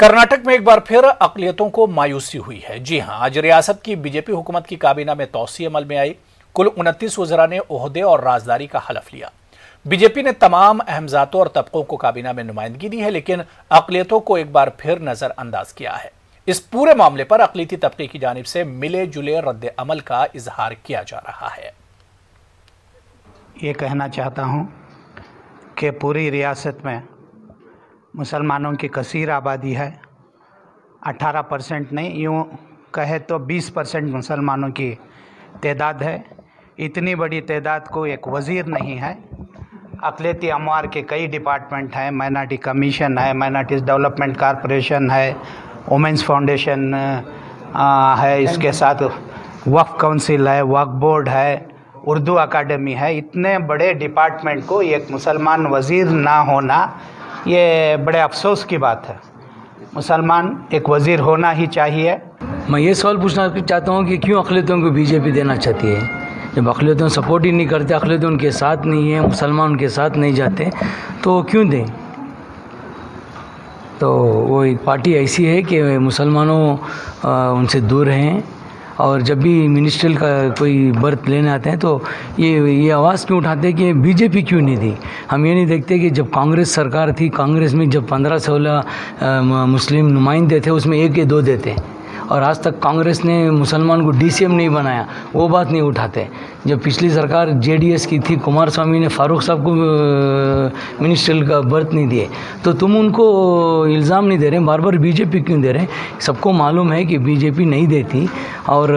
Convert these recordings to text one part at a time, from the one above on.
कर्नाटक में एक बार फिर अक़लियतों को मायूसी हुई है। जी हां, आज रियासत की बीजेपी हुकूमत की काबीना में तौसीए अमल में आई। कुल 29 वज़रा ने ओहदे और राजदारी का हलफ लिया। बीजेपी ने तमाम अहम ज़ातों और तबकों को काबीना में नुमाइंदगी दी है, लेकिन अक़लियतों को एक बार फिर नज़रअंदाज किया है। इस पूरे मामले पर अक़लियती तबके की जानिब से मिले जुले रद्द अमल का इजहार किया जा रहा है। ये कहना चाहता हूँ कि पूरी रियासत में मुसलमानों की कसीर आबादी है। 18% नहीं, यूँ कहे तो 20% मुसलमानों की तादाद है। इतनी बड़ी तादाद को एक वज़ीर नहीं है। अक़लियती अमवार के कई डिपार्टमेंट हैं, माइनॉरिटी कमीशन है, माइनॉरिटीज़ डेवलपमेंट कॉरपोरेशन है, वुमेंस फाउंडेशन है, इसके साथ वक्फ काउंसिल है, वक्फ बोर्ड है, उर्दू अकादमी है। इतने बड़े डिपार्टमेंट को एक मुसलमान वज़ीर ना होना ये बड़े अफसोस की बात है। मुसलमान एक वज़ीर होना ही चाहिए। मैं ये सवाल पूछना चाहता हूँ कि क्यों अक़लियतों को बीजेपी देना चाहती है? जब अक़लियतों सपोर्ट ही नहीं करते, अक़लियतों उनके साथ नहीं है, मुसलमान उनके साथ नहीं जाते, तो क्यों दें? तो वो एक पार्टी ऐसी है कि मुसलमानों उनसे दूर हैं, और जब भी मिनिस्ट्रियल का कोई बर्थ लेने आते हैं तो ये आवाज़ क्यों उठाते हैं कि बीजेपी क्यों नहीं दी? हम ये नहीं देखते कि जब कांग्रेस सरकार थी, कांग्रेस में जब 15-16 मुस्लिम नुमाइंदे थे, उसमें 1 या 2 देते, और आज तक कांग्रेस ने मुसलमान को डीसीएम नहीं बनाया, वो बात नहीं उठाते। जब पिछली सरकार जेडीएस की थी, कुमार स्वामी ने फारूक साहब को मिनिस्ट्रियल का बर्थ नहीं दिए, तो तुम उनको इल्ज़ाम नहीं दे रहे, बार बार बीजेपी क्यों दे रहे? सबको मालूम है कि बीजेपी नहीं देती, और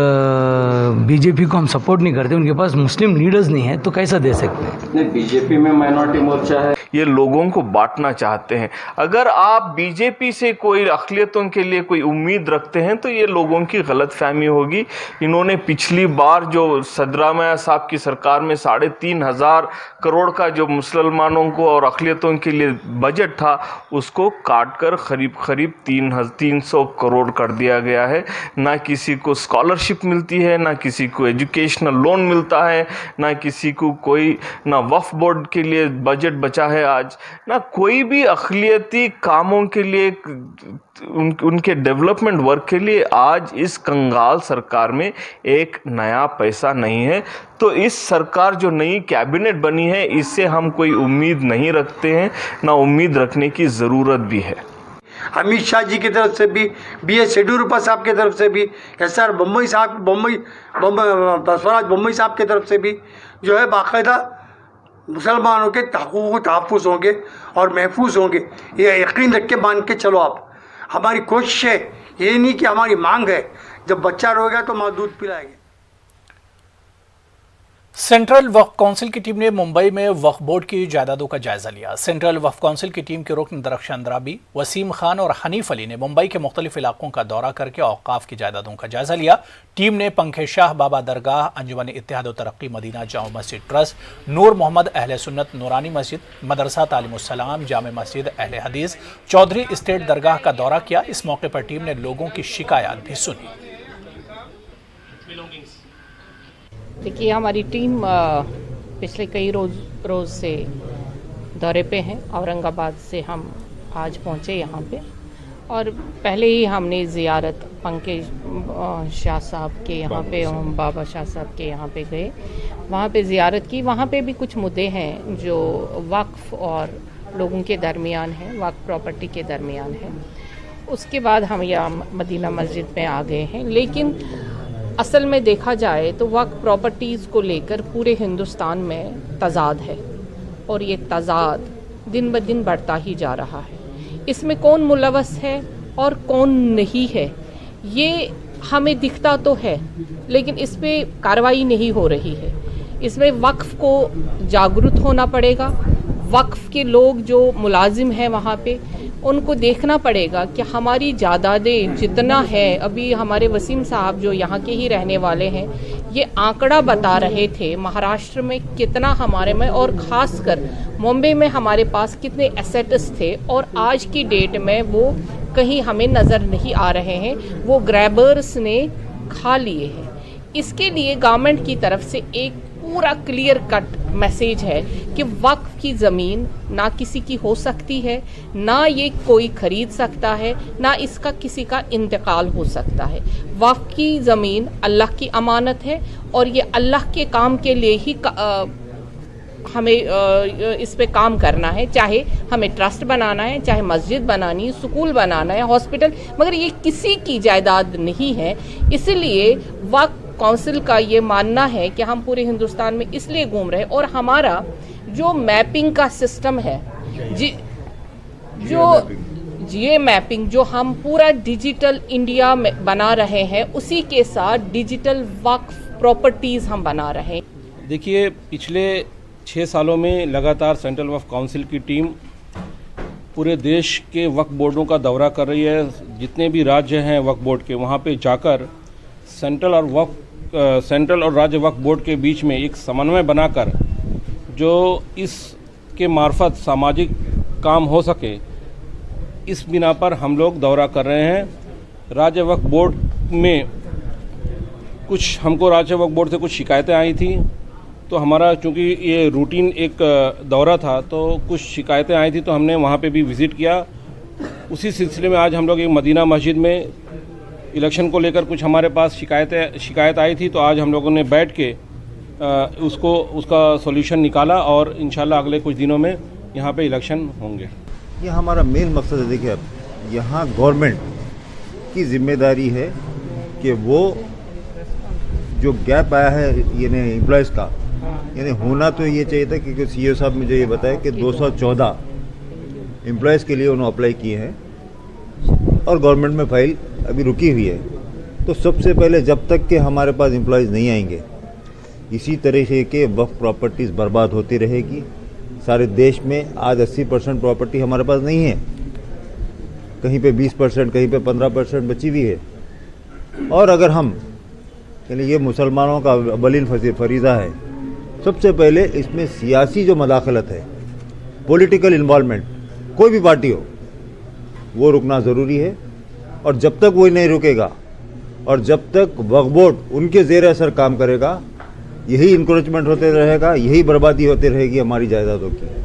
बीजेपी को हम सपोर्ट नहीं करते। उनके पास मुस्लिम लीडर्स नहीं है, तो कैसा दे सकते हैं? नहीं, बीजेपी में माइनॉरिटी मोर्चा है, ये लोगों को बांटना चाहते हैं। अगर आप बीजेपी से कोई अक़लियतों के लिए कोई उम्मीद रखते हैं तो ये लोगों की गलतफहमी होगी। इन्होंने पिछली बार जो सिद्धरामैया साहब की सरकार में 3,500 करोड़ का जो मुसलमानों को और अक़लियतों के लिए बजट था, उसको काट कर करीब 300 करोड़ कर दिया गया है। ना किसी को स्कॉलरशिप मिलती है, ना किसी को एजुकेशनल लोन मिलता है, ना किसी को कोई, ना वक्फ बोर्ड के लिए बजट बचा है आज, ना कोई भी अक़लियती कामों के लिए, उनके डेवलपमेंट वर्क के लिए आज इस कंगाल सरकार में एक नया पैसा नहीं है। तो इस सरकार जो नई कैबिनेट बनी है, इससे हम कोई उम्मीद नहीं रखते हैं, ना उम्मीद रखने की ज़रूरत भी है। अमित शाह जी की तरफ से भी, BS येडियुरप्पा साहब की तरफ से भी, SR बसवराज बोम्मई साहब की तरफ से भी जो है बाकायदा मुसलमानों के तहफ़्फ़ुज़ होंगे और महफूज होंगे, ये यकीन रख के मान के चलो। आप हमारी कोशिश है, ये नहीं कि हमारी मांग है। जब बच्चा रोएगा तो माँ दूध पिलाएगी। सेंट्रल वक्फ काउंसिल की टीम ने मुंबई में वक्फ बोर्ड की जायदादों का जायजा लिया। सेंट्रल वक्फ काउंसिल की टीम के रुकन दरख्शान अंद्राबी, वसीम खान और हनीफ अली ने मुंबई के मुख्तलिफ इलाकों का दौरा करके औकाफ की जायदादों का जायजा लिया। टीम ने पंखे शाह बाबा दरगाह, अंजुमन इत्तेहाद व तरक्की मदीना जामा मस्जिद ट्रस्ट, नूर मोहम्मद अहले सुन्नत नूरानी मस्जिद, मदरसा तालिमुस्सलाम, जामे मस्जिद अहले हदीस, चौधरी स्टेट दरगाह का दौरा किया। इस मौके पर टीम ने लोगों की शिकायत भी सुनी। देखिए, हमारी टीम पिछले कई रोज़ से दौरे पे हैं। औरंगाबाद से हम आज पहुँचे यहाँ पे, और पहले ही हमने ज़ियारत पंके शाह साहब के यहाँ पे, बाबा शाह साहब के यहाँ पे गए, वहाँ पे ज़ियारत की। वहाँ पे भी कुछ मुद्दे हैं जो वक्फ और लोगों के दरमियान हैं, वक्फ प्रॉपर्टी के दरमियान हैं। उसके बाद हम यहाँ मदीना मस्जिद में आ गए हैं। लेकिन असल में देखा जाए तो वक्फ प्रॉपर्टीज़ को लेकर पूरे हिंदुस्तान में तज़ाद है, और ये तज़ाद दिन ब दिन बढ़ता ही जा रहा है। इसमें कौन मुलव्वस है और कौन नहीं है, ये हमें दिखता तो है, लेकिन इस पर कार्रवाई नहीं हो रही है। इसमें वक्फ को जागरूक होना पड़ेगा। वक्फ के लोग जो मुलाजिम हैं वहाँ पे, उनको देखना पड़ेगा कि हमारी जायदादें जितना है, अभी हमारे वसीम साहब जो यहाँ के ही रहने वाले हैं, ये आंकड़ा बता रहे थे महाराष्ट्र में कितना हमारे में, और ख़ासकर मुंबई में हमारे पास कितने एसेट्स थे, और आज की डेट में वो कहीं हमें नज़र नहीं आ रहे हैं, वो ग्रैबर्स ने खा लिए हैं। इसके लिए गवर्नमेंट की तरफ से एक पूरा क्लियर कट मैसेज है कि वक्फ की ज़मीन ना किसी की हो सकती है, ना ये कोई खरीद सकता है, ना इसका किसी का इंतकाल हो सकता है। वक्फ की ज़मीन अल्लाह की अमानत है और ये अल्लाह के काम के लिए ही हमें इस पे काम करना है, चाहे हमें ट्रस्ट बनाना है, चाहे मस्जिद बनानी है, स्कूल बनाना है, हॉस्पिटल, मगर ये किसी की जायदाद नहीं है। इसलिए वक्फ काउंसिल का ये मानना है कि हम पूरे हिंदुस्तान में इसलिए घूम रहे हैं और हमारा जो मैपिंग का सिस्टम है, जियो मैपिंग जो हम पूरा डिजिटल इंडिया में बना रहे हैं, उसी के साथ डिजिटल वक्फ प्रॉपर्टीज़ हम बना रहे हैं। देखिए, पिछले 6 सालों में लगातार सेंट्रल वक्फ काउंसिल की टीम पूरे देश के वक्फ बोर्डों का दौरा कर रही है। जितने भी राज्य हैं वक्फ बोर्ड के, वहाँ पे जाकर सेंट्रल और राज्य वक्फ बोर्ड के बीच में एक समन्वय बनाकर जो इसके मार्फत सामाजिक काम हो सके, इस बिना पर हम लोग दौरा कर रहे हैं। राज्य वक्फ बोर्ड में हमको राज्य वक्फ बोर्ड से कुछ शिकायतें आई थी, तो हमारा चूँकि ये रूटीन एक दौरा था, तो कुछ शिकायतें आई थी, तो हमने वहाँ पे भी विज़िट किया। उसी सिलसिले में आज हम लोग एक मदीना मस्जिद में इलेक्शन को लेकर कुछ हमारे पास शिकायत आई थी, तो आज हम लोगों ने बैठ के उसका सॉल्यूशन निकाला और इंशाल्लाह अगले कुछ दिनों में यहाँ पे इलेक्शन होंगे। ये हमारा मेन मकसद है। देखिए, यहाँ गवर्नमेंट की जिम्मेदारी है कि वो जो गैप आया है यानी एम्प्लॉयज़ का, यानी होना तो ये चाहिए था, क्योंकि सीईओ साहब मुझे ये बताया कि 214 एम्प्लॉयज़ के लिए उन्होंने अप्लाई किए हैं और गवर्नमेंट में फाइल अभी रुकी हुई है। तो सबसे पहले जब तक कि हमारे पास एम्प्लॉयज़ नहीं आएंगे, इसी तरीके के वक्फ प्रॉपर्टीज़ बर्बाद होती रहेगी। सारे देश में आज 80% प्रॉपर्टी हमारे पास नहीं है, कहीं पे 20%, कहीं पे 15% बची हुई है। और अगर हम यानी ये मुसलमानों का अवलिन फरीज़ा है, सबसे पहले इसमें सियासी जो मदाखलत है, पॉलिटिकल इन्वॉल्वमेंट, कोई भी पार्टी हो, वो रुकना ज़रूरी है। और जब तक वो नहीं रुकेगा और जब तक वक्फ बोर्ड उनके ज़ेर असर काम करेगा, यही इंक्रोचमेंट होते रहेगा, यही बर्बादी होती रहेगी हमारी जायदादों की।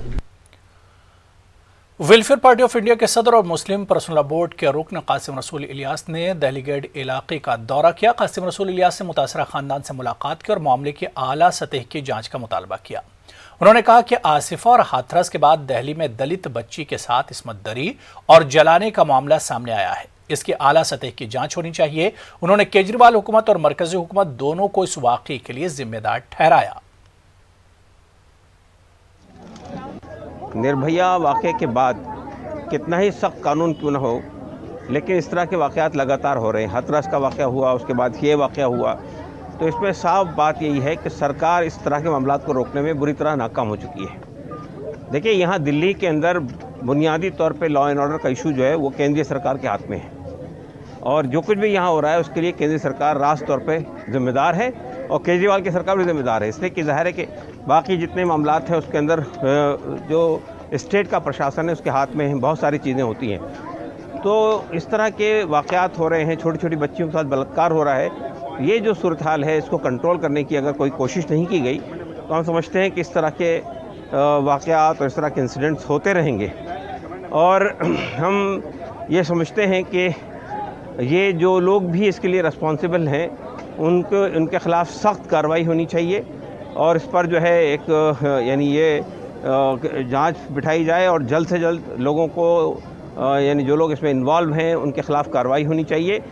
वेलफेयर पार्टी ऑफ इंडिया के सदर और मुस्लिम पर्सनल बोर्ड के रुकन कासिम रसूल इलियास ने दहली गेट इलाके का दौरा किया। कासिम रसूल इलियास ने मुतासरा खानदान से मुलाकात की और मामले की आला सतह की जांच का मुतालबा किया। उन्होंने कहा कि आसिफा और हाथरस के बाद दहली में दलित बच्ची के साथ इस्मत दरी और जलाने का मामला सामने आया है, इसकी आला सतह की जांच होनी चाहिए। उन्होंने केजरीवाल हुकूमत और मरकजी हुकूमत दोनों को इस वाक़े के लिए जिम्मेदार ठहराया। निर्भया वाक़े के बाद कितना ही सख्त कानून क्यों न हो, लेकिन इस तरह के वाक़यात लगातार हो रहे हैं। हाथरस का वाक़या हुआ, उसके बाद ये वाक़या हुआ, तो इसमें साफ बात यही है कि सरकार इस तरह के मामलात को रोकने में बुरी तरह नाकाम हो चुकी है। देखिए, यहाँ दिल्ली के अंदर बुनियादी तौर पे लॉ एंड ऑर्डर का इशू जो है वो केंद्रीय सरकार के हाथ में है, और जो कुछ भी यहाँ हो रहा है उसके लिए केंद्रीय सरकार रास्त तौर पे जिम्मेदार है और केजरीवाल की सरकार भी जिम्मेदार है। इसलिए कि ज़ाहिर है कि बाकी जितने मामलात हैं उसके अंदर जो स्टेट का प्रशासन है उसके हाथ में बहुत सारी चीज़ें होती हैं। तो इस तरह के वाक़यात हो रहे हैं, छोटी छोटी बच्चियों के साथ बलात्कार हो रहा है। ये जो सूरत हाल है, इसको कंट्रोल करने की अगर कोई कोशिश नहीं की गई तो हम समझते हैं कि इस तरह के वाक़यात और इस तरह के इंसिडेंट्स होते रहेंगे। और हम ये समझते हैं कि ये जो लोग भी इसके लिए रिस्पॉन्सिबल हैं उनके ख़िलाफ़ सख्त कार्रवाई होनी चाहिए और इस पर जो है एक यानी ये जांच बिठाई जाए और जल्द से जल्द लोगों को यानी जो लोग इसमें इन्वॉल्व हैं उनके ख़िलाफ़ कार्रवाई होनी चाहिए।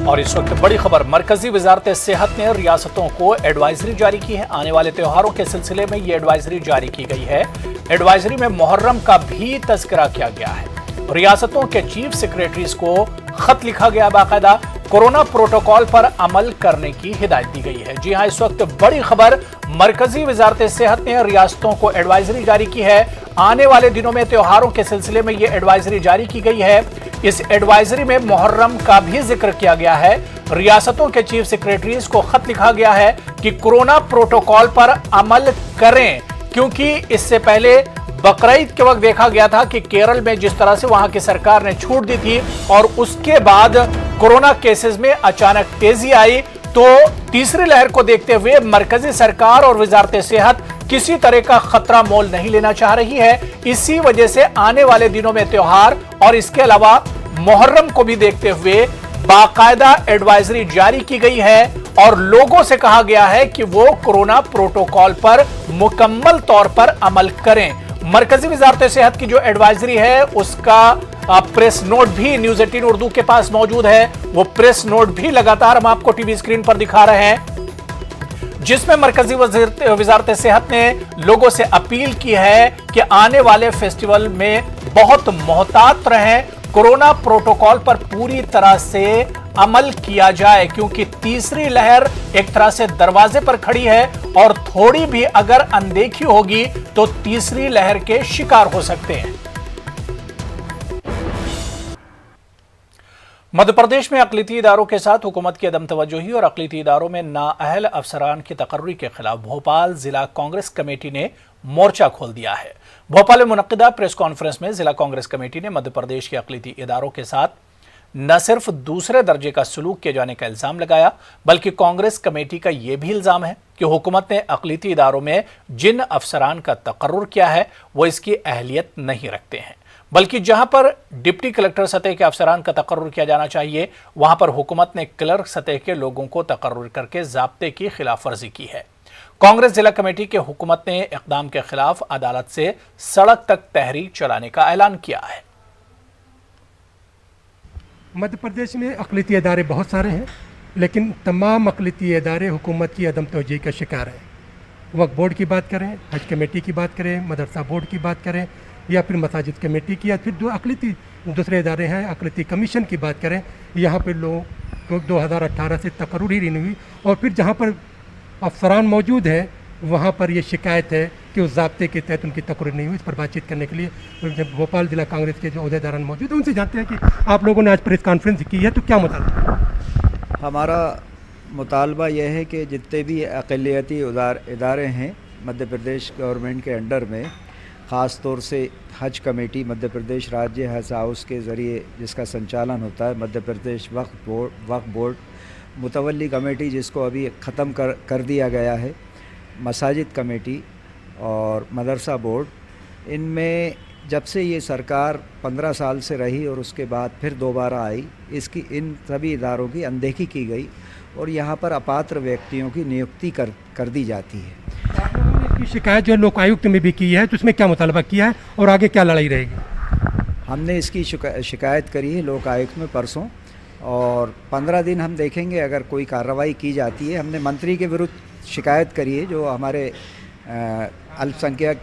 और इस वक्त बड़ी खबर, मरकजी वजारत सेहत ने रियासतों को एडवाइजरी जारी की है। आने वाले त्योहारों के सिलसिले में ये एडवाइजरी जारी की गई है। एडवाइजरी में मुहर्रम का भी तज़किरा किया गया है। रियासतों के चीफ सेक्रेटरीज को खत लिखा गया, बाकायदा कोरोना प्रोटोकॉल पर अमल करने की हिदायत दी गई है। जी हां, इस वक्त बड़ी खबर, मरकजी वजारत सेहत ने रियासतों को एडवाइजरी जारी की है। आने वाले दिनों में त्योहारों के सिलसिले में यह एडवाइजरी जारी की गई है। इस एडवाइजरी में मुहर्रम का भी जिक्र किया गया है। रियासतों के चीफ सेक्रेटरीज को खत लिखा गया है कि कोरोना प्रोटोकॉल पर अमल करें, क्योंकि इससे पहले बकरीद के वक्त देखा गया था कि केरल में जिस तरह से वहां की सरकार ने छूट दी थी और उसके बाद कोरोना केसेस में अचानक तेजी आई, तो तो तीसरी लहर को देखते हुए मरकजी सरकार और वजारत सेहत किसी तरह का खतरा मोल नहीं लेना चाह रही है। इसी वजह से आने वाले दिनों में त्योहार और इसके अलावा मुहर्रम को भी देखते हुए बाकायदा एडवाइजरी जारी की गई है और लोगों से कहा गया है कि वो कोरोना प्रोटोकॉल पर मुकम्मल तौर पर अमल करें। मरकजी वजारत सेहत की जो एडवाइजरी है उसका प्रेस नोट भी न्यूज 18 उर्दू के पास मौजूद है। वो प्रेस नोट भी लगातार हम आपको टीवी स्क्रीन पर दिखा रहे हैं, जिसमें मरकजी वजारत सेहत ने लोगों से अपील की है कि आने वाले फेस्टिवल में बहुत मोहतात रहें, कोरोना प्रोटोकॉल पर पूरी तरह से अमल किया जाए, क्योंकि तीसरी लहर एक तरह से दरवाजे पर खड़ी है और थोड़ी भी अगर अनदेखी होगी तो तीसरी लहर के शिकार हो सकते हैं। मध्य प्रदेश में अक़लियती इदारों के साथ हुकूमत की अदम तवज्जोही और अक़लियती इदारों में नाअहल अफसरान की तकर्री के खिलाफ भोपाल जिला कांग्रेस कमेटी ने मोर्चा खोल दिया है। भोपाल में मुनक्किदा प्रेस कॉन्फ्रेंस में जिला कांग्रेस कमेटी ने मध्य प्रदेश के अक़लियती इदारों के साथ न सिर्फ दूसरे दर्जे का सलूक किए जाने का इल्जाम लगाया, बल्कि कांग्रेस कमेटी का यह भी इल्जाम है कि हुकूमत ने अक़लियती इदारों में जिन अफसरान का तकर्रुर किया है वो इसकी अहलियत नहीं रखते हैं, बल्कि जहां पर डिप्टी कलेक्टर सतह के अफसरान का तकर्रुर किया जाना चाहिए वहां पर हुकूमत ने क्लर्क सतह के लोगों को तकर्रुर करके ज़ाब्ते की खिलाफ वर्जी की है। कांग्रेस जिला कमेटी के हुकूमत ने इक़दाम के खिलाफ अदालत से सड़क तक तहरीक चलाने का ऐलान किया है। मध्य प्रदेश में अक़लियती इदारे बहुत सारे हैं, लेकिन तमाम अक़लियती इदारे हुकूमत की अदम तवज्जोही का शिकार हैं। वक्फ बोर्ड की बात करें, हज कमेटी की बात करें, मदरसा बोर्ड की बात करें या फिर मसाजिद कमेटी की, या फिर जो अक़लियती दूसरे इदारे हैं, अक़लियती कमीशन की बात करें, यहाँ पर लोग 2018 से तकर्रुर ही नहीं हुई और फिर जहाँ पर अफसरान मौजूद हैं वहाँ पर ये शिकायत है कि उस ज़ाब्ते के तहत उनकी तकर्रुर नहीं हुई। इस पर बातचीत करने के लिए जब भोपाल जिला कांग्रेस के जो अहदेदारान मौजूद हैं उनसे जानते हैं कि आप लोगों ने आज प्रेस कॉन्फ्रेंस की है तो क्या मुतालबा? हमारा मुतालबा यह है कि जितने भी अक़लियती इदारे हैं मध्य प्रदेश गवर्नमेंट के अंडर में, ख़ास तौर से हज कमेटी मध्य प्रदेश राज्य हज हाउस के ज़रिए जिसका संचालन होता है, मध्य प्रदेश वक्फ बोर्ड मुतवल्ली कमेटी जिसको अभी ख़त्म कर दिया गया है, मसाजिद कमेटी और मदरसा बोर्ड, इनमें जब से ये सरकार 15 साल से रही और उसके बाद फिर दोबारा आई, इसकी इन सभी इदारों की अनदेखी की गई और यहाँ पर अपात्र व्यक्तियों की नियुक्ति कर दी जाती है। आप लोगों ने इसकी शिकायत जो लोक आयुक्त में भी की है तो उसमें क्या मुतालबा किया है और आगे क्या लड़ाई रहेगी? हमने इसकी शिकायत करी है लोक आयुक्त में परसों और 15 दिन हम देखेंगे अगर कोई कार्रवाई की जाती है। हमने मंत्री के विरुद्ध शिकायत करी है जो हमारे अल्पसंख्यक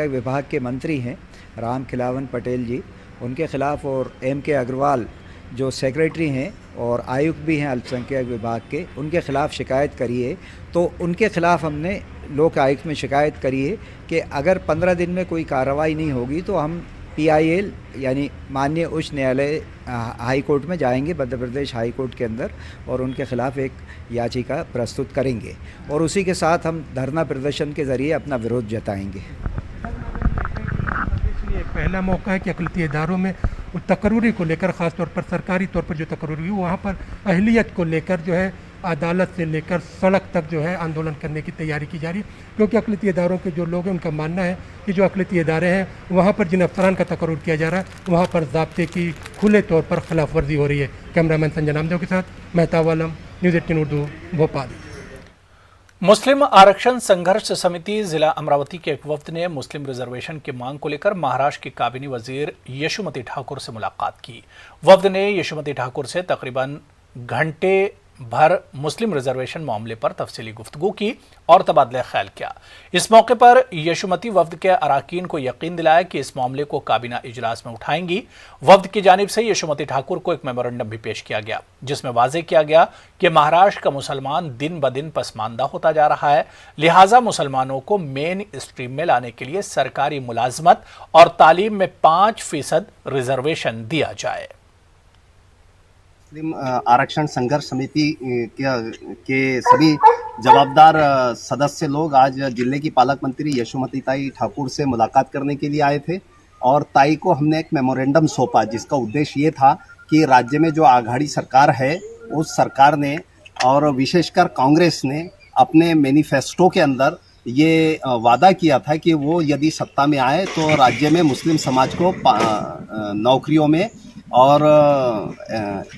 विभाग के मंत्री हैं राम खिलावन पटेल जी, उनके ख़िलाफ़, और M.K. अग्रवाल जो सेक्रेटरी हैं और आयुक्त भी हैं अल्पसंख्यक विभाग के, उनके ख़िलाफ़ शिकायत करी है। तो उनके ख़िलाफ़ हमने लोक आयुक्त में शिकायत करी है कि अगर 15 दिन में कोई कार्रवाई नहीं होगी तो हम PIL यानी माननीय उच्च न्यायालय हाई कोर्ट में जाएंगे, मध्य प्रदेश हाई कोर्ट के अंदर, और उनके ख़िलाफ़ एक याचिका प्रस्तुत करेंगे और उसी के साथ हम धरना प्रदर्शन के ज़रिए अपना विरोध जताएंगे। एक पहला मौका है कि अक़लियती इदारों में तकर्रुरी को लेकर, ख़ास तौर पर सरकारी तौर पर जो तकर्रुरी हुई वहाँ पर अहलियत को लेकर जो है अदालत से लेकर सड़क तक जो है आंदोलन करने की तैयारी की जा रही है, क्योंकि अक़लियती इदारों के जो लोग हैं उनका मानना है कि जो अक़लियती इदारे हैं वहाँ पर जिन अफसरान का तकर्रुर किया जा रहा है वहाँ पर ज़ाब्ते की खुले तौर पर खिलाफ वर्जी हो रही है। कैमरामैन संजय नामदेव के साथ मेहताब आलम, न्यूज़ 18 उर्दू, भोपाल। मुस्लिम आरक्षण संघर्ष समिति जिला अमरावती के एक वफ्द ने मुस्लिम रिजर्वेशन की मांग को लेकर महाराष्ट्र की काबीनी वजीर यशोमती ठाकुर से मुलाकात की। वफ्द ने यशोमती ठाकुर से तकरीबन घंटे भर मुस्लिम रिजर्वेशन मामले पर तफसीली गुफ्तगू की और तबादला ख्याल किया। इस मौके पर यशोमती वफ्द के अराकीन को यकीन दिलाया कि इस मामले को काबीना इजलास में उठाएंगी। वफ्द की जानिब से यशोमती ठाकुर को एक मेमोरेंडम भी पेश किया गया जिसमें वाज़ेह किया गया कि महाराष्ट्र का मुसलमान दिन ब दिन पसमानदा होता जा रहा है, लिहाजा मुसलमानों को मेन स्ट्रीम में लाने के लिए सरकारी मुलाजमत और तालीम में 5% रिजर्वेशन दिया जाए। मुस्लिम आरक्षण संघर्ष समिति के सभी जवाबदार सदस्य लोग आज जिले की पालक मंत्री यशोमती ताई ठाकुर से मुलाकात करने के लिए आए थे और ताई को हमने एक मेमोरेंडम सौंपा जिसका उद्देश्य ये था कि राज्य में जो आघाड़ी सरकार है उस सरकार ने और विशेषकर कांग्रेस ने अपने मैनिफेस्टो के अंदर ये वादा किया था कि वो यदि सत्ता में आए तो राज्य में मुस्लिम समाज को नौकरियों में और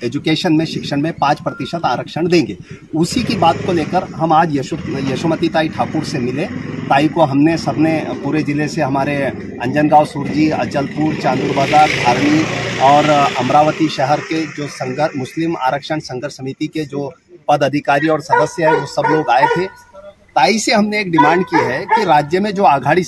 एजुकेशन में, शिक्षण में 5% आरक्षण देंगे। उसी की बात को लेकर हम आज यशोमती ताई ठाकुर से मिले। ताई को हमने सबने पूरे ज़िले से, हमारे अंजनगांव, सुरजी, अचलपुर, चांदूर बाजार, धारनी और अमरावती शहर के जो मुस्लिम आरक्षण संघर्ष समिति के जो पद अधिकारी और सदस्य हैं वो सब लोग आए थे। ताई से हमने एक डिमांड की है कि राज्य में जो आघाड़ी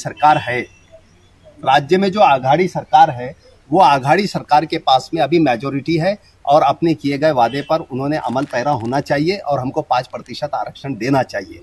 सरकार है वो आघाड़ी सरकार के पास में अभी मेजॉरिटी है और अपने किए गए वादे पर उन्होंने अमल पैरा होना चाहिए और हमको 5% आरक्षण देना चाहिए।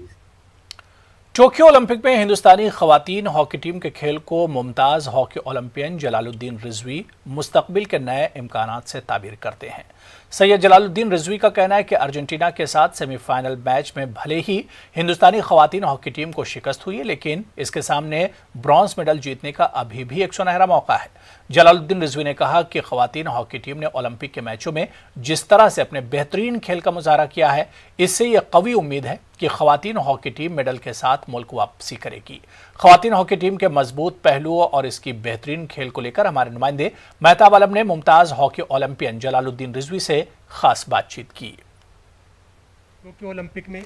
टोक्यो ओलंपिक में हिंदुस्तानी खवातीन हॉकी टीम के खेल को मुमताज़ हॉकी ओलंपियन जलालुद्दीन रिजवी मुस्तकबिल के नए इम्कानात से ताबीर करते हैं। सैयद जलालुद्दीन रिजवी का कहना है कि अर्जेंटीना के साथ सेमीफाइनल मैच में भले ही हिंदुस्तानी खवातीन हॉकी टीम को शिकस्त हुई है, लेकिन इसके सामने ब्रॉन्ज मेडल जीतने का अभी भी एक सुनहरा मौका है। जलालुद्दीन रिजवी ने कहा कि खवातीन हॉकी टीम ने ओलंपिक के मैचों में जिस तरह से अपने बेहतरीन खेल का मुजाहरा किया है, इससे यह कवी उम्मीद है कि खवातीन हॉकी टीम मेडल के साथ मुल्क वापसी करेगी। खवातीन हॉकी टीम के मजबूत पहलुओं और इसकी बेहतरीन खेल को लेकर हमारे नुमाइंदे मेहताब आलम ने मुमताज हॉकी ओलंपियन जलालुद्दीन रिजवी से खास बातचीत की। टोक्यो ओलंपिक में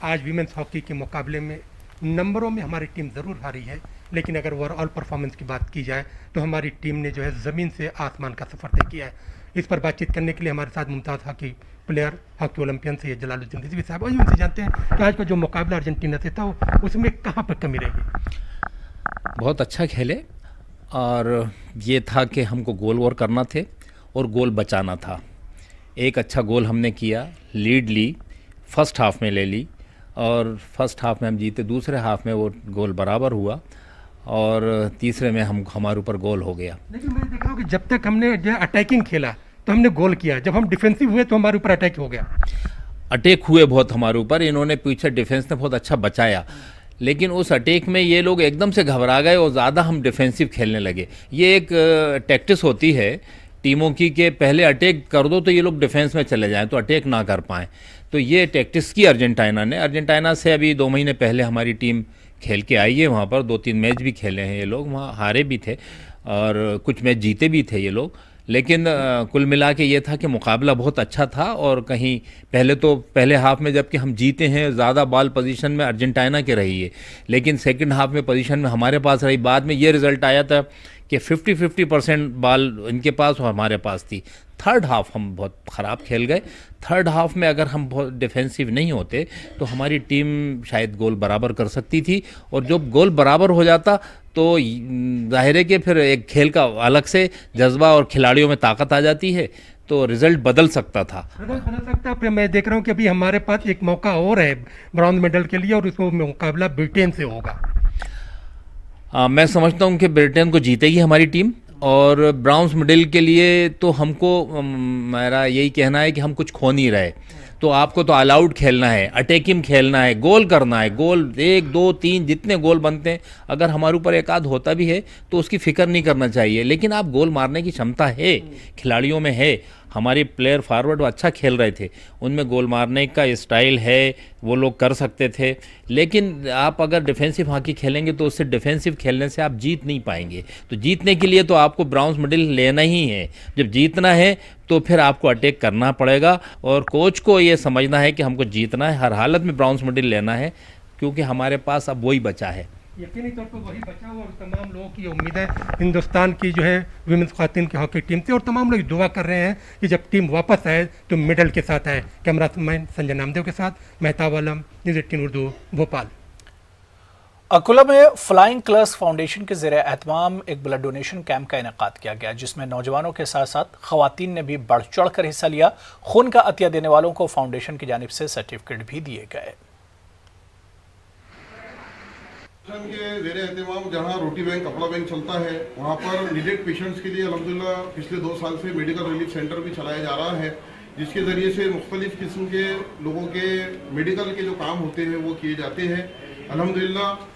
आज वीमेंस हॉकी के मुकाबले में नंबरों में हमारी टीम ज़रूर हारी है, लेकिन अगर ओवरऑल परफॉर्मेंस की बात की जाए तो हमारी टीम ने जो है ज़मीन से आसमान का सफ़र तय किया है। इस पर बातचीत करने के लिए हमारे साथ Mumtaz hockey player, hockey Olympian से जलालुद्दीन रिजवी साहब, और उनसे जानते हैं कि आज का जो मुकाबला अर्जेंटीना से था उसमें कहाँ पर कमी रहेगी। बहुत अच्छा खेले और ये था कि हमको गोल वोर करना थे और गोल बचाना था। एक अच्छा गोल हमने किया, लीड ली, फर्स्ट हाफ में ले ली और फर्स्ट हाफ में हम जीते। दूसरे हाफ में वो गोल बराबर हुआ और तीसरे में हमारे ऊपर गोल हो गया। लेकिन मैं देख रहा हूँ कि जब तक हमने जो अटैकिंग खेला तो हमने गोल किया, जब हम डिफेंसिव हुए तो हमारे ऊपर अटैक हो गया। अटैक हुए बहुत हमारे ऊपर, इन्होंने पीछे डिफेंस ने बहुत अच्छा बचाया, लेकिन उस अटैक में ये लोग एकदम से घबरा गए और ज़्यादा हम डिफेंसिव खेलने लगे। ये एक टैक्टिस होती है टीमों की कि पहले अटैक कर दो तो ये लोग डिफेंस में चले जाएं तो अटैक ना कर पाएँ। तो ये टैक्टिस की अर्जेंटीना से अभी 2 महीने पहले हमारी टीम खेल के आई है। वहाँ पर 2-3 मैच भी खेले हैं ये लोग, वहाँ हारे भी थे और कुछ मैच जीते भी थे ये लोग। लेकिन कुल मिला के ये था कि मुकाबला बहुत अच्छा था और कहीं पहले हाफ में जबकि हम जीते हैं, ज़्यादा बॉल पोजीशन में अर्जेंटीना के रही है, लेकिन सेकंड हाफ में पोजीशन में हमारे पास रही। बाद में ये रिज़ल्ट आया था कि 50-50% बॉल इनके पास और हमारे पास थी। थर्ड हाफ हम बहुत ख़राब खेल गए। थर्ड हाफ में अगर हम बहुत डिफेंसिव नहीं होते तो हमारी टीम शायद गोल बराबर कर सकती थी, और जब गोल बराबर हो जाता तो जाहिर है कि फिर एक खेल का अलग से जज्बा और खिलाड़ियों में ताकत आ जाती है, तो रिजल्ट बदल सकता था। फिर मैं देख रहा हूँ कि अभी हमारे पास एक मौका और है ब्रॉन्ज मेडल के लिए और उसको मुकाबला ब्रिटेन से होगा। मैं समझता हूँ कि ब्रिटेन को जीतेगी हमारी टीम, और ब्राउन्स मेडल के लिए तो हमको मेरा यही कहना है कि हम कुछ खो नहीं रहे। तो आपको तो ऑल आउट खेलना है, अटैकिंग खेलना है, गोल करना है। गोल 1, 2, 3 जितने गोल बनते हैं, अगर हमारे ऊपर एक आध होता भी है तो उसकी फिक्र नहीं करना चाहिए, लेकिन आप गोल मारने की क्षमता है, खिलाड़ियों में है। हमारे प्लेयर फॉरवर्ड वो अच्छा खेल रहे थे, उनमें गोल मारने का स्टाइल है, वो लोग कर सकते थे। लेकिन आप अगर डिफेंसिव हॉकी खेलेंगे तो उससे डिफेंसिव खेलने से आप जीत नहीं पाएंगे। तो जीतने के लिए तो आपको ब्राउन्स मेडल लेना ही है। जब जीतना है तो फिर आपको अटैक करना पड़ेगा, और कोच को ये समझना है कि हमको जीतना है, हर हालत में ब्राउन्स मेडल लेना है, क्योंकि हमारे पास अब वही बचा है। यकीनी तौर पर वही बचा हुआ, और तमाम लोगों की उम्मीद है हिंदुस्तान की जो है विमेंस ख़वातीन की हॉकी टीम से, और तमाम लोग दुआ कर रहे हैं कि जब टीम वापस आए तो मेडल के साथ आए। कैमरामैन संजय नामदेव के साथ मेहताब आलम, न्यूज़ 18 उर्दू, भोपाल। अकोला में फ्लाइंग कलर्स फाउंडेशन के ज़रिए एहतमाम एक ब्लड डोनेशन कैंप का इनेकाद किया गया, जिसमें नौजवानों के साथ साथ खवातीन ने भी बढ़ चढ़ कर हिस्सा लिया। खून का अतिया देने वालों को फाउंडेशन की जानिब से सर्टिफिकेट भी दिए गए। के ज़ेरे एहतमाम जहाँ रोटी बैंक, कपड़ा बैंक चलता है, वहाँ पर नीडेड पेशेंट्स के लिए अल्हम्दुलिल्लाह पिछले 2 साल से मेडिकल रिलीफ सेंटर भी चलाया जा रहा है, जिसके ज़रिए से मुख्तलिफ़ किस्म के लोगों के मेडिकल के जो काम होते हैं वो किए जाते हैं। अल्हम्दुलिल्लाह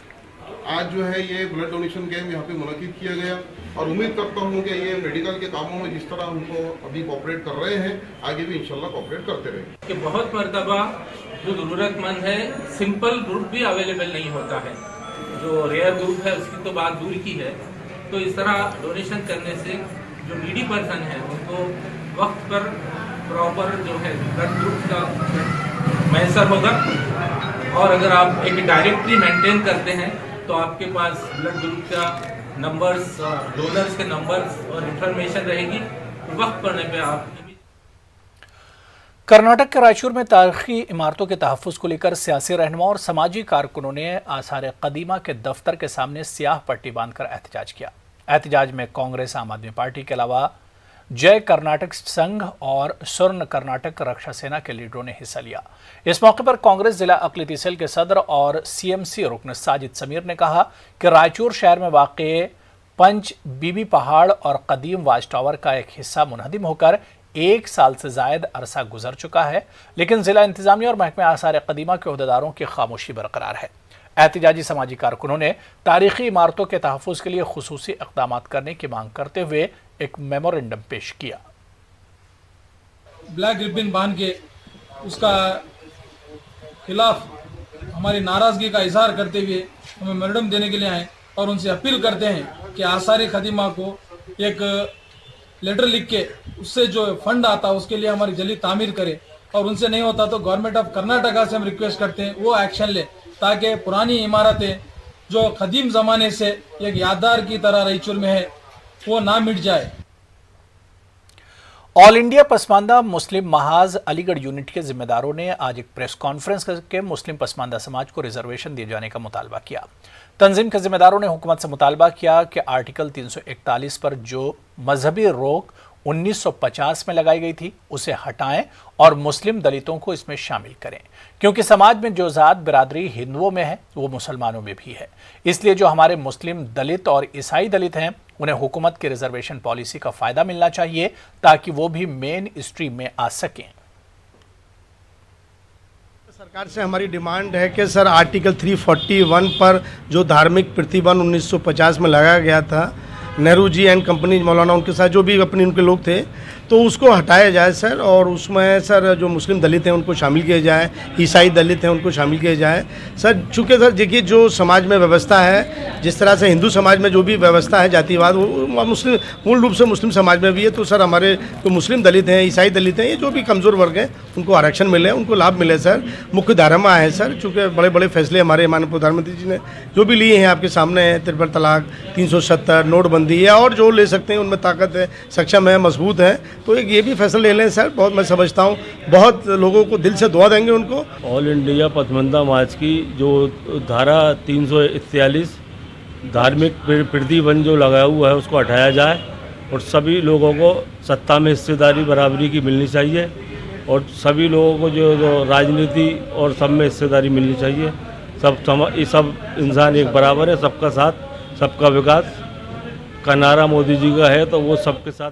आज जो है ये ब्लड डोनेशन कैंप यहाँ पे मुनक़िद किया गया। और उम्मीद करता हूँ कि ये मेडिकल के कामों में जिस तरह उनको अभी कोऑपरेट कर रहे हैं आगे भी इंशाल्लाह कोऑपरेट करते रहेंगे। कि बहुत मर्तबा जो ज़रूरतमंद है सिंपल ग्रुप भी अवेलेबल नहीं होता है, जो रेयर ग्रुप है उसकी तो बात दूर की है। तो इस तरह डोनेशन करने से जो नीडी पर्सन है उनको वक्त पर प्रॉपर जो है ब्लड ग्रुप का मैसर होगा। और अगर आप एक डायरेक्टरी मेंटेन करते हैं तो आपके पास ब्लड ग्रुप का नंबर्स, डोनर्स के नंबर्स और इंफॉर्मेशन रहेगी, वक्त पड़ने पे आप। कर्नाटक के रायचूर में तारीखी इमारतों के तहफ़्फ़ुज़ को लेकर सियासी रहनुमा और समाजी कारकुनों ने आसार कदीमा के दफ्तर के सामने स्याह पट्टी बांधकर एहतजाज किया। एहतजाज में कांग्रेस, आम आदमी पार्टी के अलावा जय कर्नाटक संघ और स्वर्ण कर्नाटक रक्षा सेना के लीडरों ने हिस्सा लिया। इस मौके पर कांग्रेस जिला अक़लियती सेल के सदर और सीएमसी रुकन साजिद समीर ने कहा कि रायचूर शहर में वाक़े पंच बीबी पहाड़ और कदीम वाच टावर का एक हिस्सा मुनहदिम होकर 1 साल से ज़ायद अरसा गुजर चुका है, लेकिन जिला इंतजामिया और महकमे आसार कदीमा के अहदेदारों की खामोशी बरकरार है। एहतजाजी समाजी कारकुनों ने तारीखी इमारतों के तहफ़्फ़ुज़ के लिए खुसूसी इक़दाम करने की मांग करते हुए एक मेमोरेंडम पेश किया। ब्लैक रिबन बांध के उसका खिलाफ हमारी नाराज़गी का इजहार करते हुए हमें मेमोरेंडम देने के लिए आए और उनसे अपील करते हैं कि आसारी खदीमा को एक लेटर लिख के उससे जो फंड आता है उसके लिए हमारी जल्दी तामीर करे, और उनसे नहीं होता तो गवर्नमेंट ऑफ कर्नाटका से हम रिक्वेस्ट करते हैं वो एक्शन ले, ताकि पुरानी इमारतें जो कदीम ज़माने से एक यादगार की तरह रायचूर में है वो ना मिट जाए। ऑल इंडिया पसमानदा मुस्लिम महाज अलीगढ़ यूनिट के जिम्मेदारों ने आज एक प्रेस कॉन्फ्रेंस करके मुस्लिम पसमानदा समाज को रिजर्वेशन दिए जाने का मुतालबा किया। तंजीम के जिम्मेदारों ने हुकूमत से मुतालबा किया कि आर्टिकल 341 पर जो मजहबी रोक 1950 में लगाई गई थी उसे हटाएं और मुस्लिम दलितों को इसमें शामिल करें, क्योंकि समाज में जो ज़ात बिरादरी हिंदुओं में है वो मुसलमानों में भी है। इसलिए जो हमारे मुस्लिम दलित और ईसाई दलित हैं उन्हें हुकूमत की रिजर्वेशन पॉलिसी का फ़ायदा मिलना चाहिए ताकि वो भी मेन स्ट्रीम में आ सकें। सरकार से हमारी डिमांड है कि सर आर्टिकल 341 पर जो धार्मिक प्रतिबंध 1950 में लगाया गया था, नेहरू जी एंड कंपनी मौलाना उनके साथ जो भी अपने उनके लोग थे, तो उसको हटाया जाए सर, और उसमें सर जो मुस्लिम दलित हैं उनको शामिल किया जाए, ईसाई दलित हैं उनको शामिल किया जाए सर। चूँकि सर देखिए जो समाज में व्यवस्था है, जिस तरह से हिंदू समाज में जो भी व्यवस्था है जातिवाद, वो मुस्लिम मूल रूप से मुस्लिम समाज में भी है। तो सर हमारे जो मुस्लिम दलित हैं, ईसाई दलित हैं, ये जो भी कमज़ोर वर्ग हैं उनको आरक्षण मिले, उनको लाभ मिले सर। मुख्य धारा में है सर, चूँकि बड़े बड़े फैसले हमारे माननीय प्रधानमंत्री जी ने जो भी लिए हैं आपके सामने हैं, ट्रिपल तलाक, 370, नोटबंदी है, और जो ले सकते हैं उनमें ताकत है, सक्षम है, मजबूत है, तो एक ये भी फैसला ले लें सर। बहुत मैं समझता हूँ बहुत लोगों को दिल से दुआ देंगे उनको। ऑल इंडिया पसमानदा समाज की जो धारा 341 धार्मिक प्रतिबंध जो लगाया हुआ है उसको हटाया जाए और सभी लोगों को सत्ता में हिस्सेदारी बराबरी की मिलनी चाहिए, और सभी लोगों को जो राजनीति और सब में हिस्सेदारी मिलनी चाहिए। सब इंसान एक बराबर है, सबका साथ सबका विकास का नारा मोदी जी का है, तो वो सबके साथ